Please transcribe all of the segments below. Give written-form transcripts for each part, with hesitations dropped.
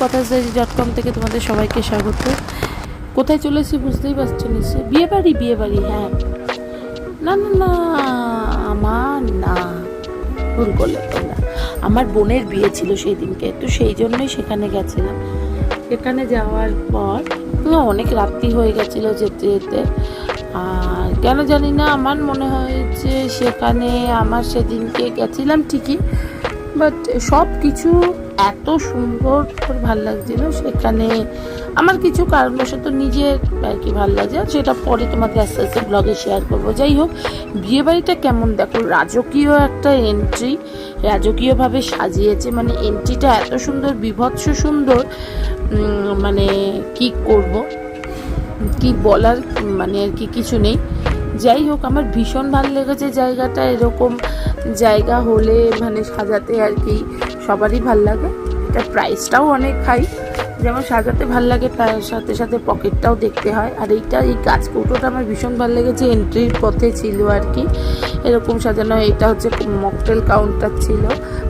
কথাসডাইরি.com থেকে তোমাদের সবাইকে স্বাগত। কোথায় চলেছি বুঝতেই পারছো নিশ্চয়ই, বিয়ে বাড়ি। হ্যাঁ, না না না, আমার না, ভুল করলে তোমরা। আমার বোনের বিয়ে ছিল সেই দিনকে, তো সেই জন্যই সেখানে গেছিলাম। সেখানে যাওয়ার পর অনেক রাত্রি হয়ে গেছিলো যেতে যেতে। আর কেন জানি না, আমার মনে হয় যে সেখানে আমার সেদিনকে গেছিলাম ঠিকই, বাট সব কিছু এত সুন্দর করে ভাল লাগছিল। সেখানে আমার কিছু কারণবশত নিজের আর কি ভাল লাগছে, সেটা পরে তোমাদের আস্তে আস্তে ব্লগে শেয়ার করবো। যাই হোক, বিয়েবাড়িটা কেমন দেখো, রাজকীয় একটা এন্ট্রি, রাজকীয়ভাবে সাজিয়েছে। মানে এন্ট্রিটা এত সুন্দর, বীভৎস সুন্দর, মানে কি করব, কি বলার মানে আর কি কিছু নেই। যাই হোক, আমার ভীষণ ভালো লেগেছে জায়গাটা। এরকম জায়গা হলে মানে সাজাতে আর কি সবারই ভাল লাগে। এটা প্রাইসটাও অনেক হাই, যেমন সাজাতে ভাল লাগে তার সাথে সাথে পকেটটাও দেখতে হয়। আর এই গাছ কৌটোটা আমার ভীষণ ভালো লেগেছে, এন্ট্রির পথে ছিল আর কি এরকম সাজানো। এটা হচ্ছে মকটেল কাউন্টার ছিল,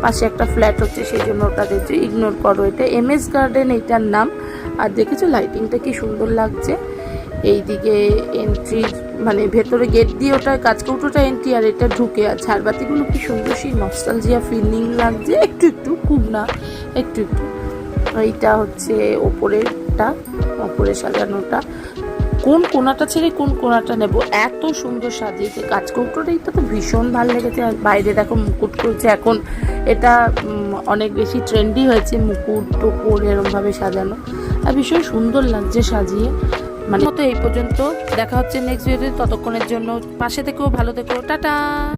পাশে একটা ফ্ল্যাট হচ্ছে, সেই জন্য ওটা দেখছো, ইগনোর করো। এটা MS গার্ডেন এইটার নাম। আর দেখেছো লাইটিংটা কি সুন্দর লাগছে। এইদিকে এন্ট্রি মানে ভেতরে গেট দিয়ে ওটা কাঁচকৌটোটা এন্ট্রি, আর এটা ঢুকে। আর ঝাড়বাতিগুলো কি সুন্দর, সেই নস্টালজিয়া ফিলিং লাগছে, একটু একটু, খুব না, একটু একটু। এইটা হচ্ছে ওপরে সাজানোটা। কোন কোনাটা ছেড়ে কোন কোনাটা নেব, এত সুন্দর সাজিয়েছে। কাঁচকৌটোটা এইটা তো ভীষণ ভালো লেগেছে। আর বাইরে দেখো মুকুট করছে এখন, এটা অনেক বেশি ট্রেন্ডি হয়েছে, মুকুট টুকুর এরমভাবে সাজানো, আর ভীষণ সুন্দর লাগছে সাজিয়ে। মানে মতো এই পর্যন্ত, দেখা হচ্ছে নেক্সট ভিডিওতে। ততক্ষণের জন্য পাশে থেকেও, ভালো থেকো, টাটা।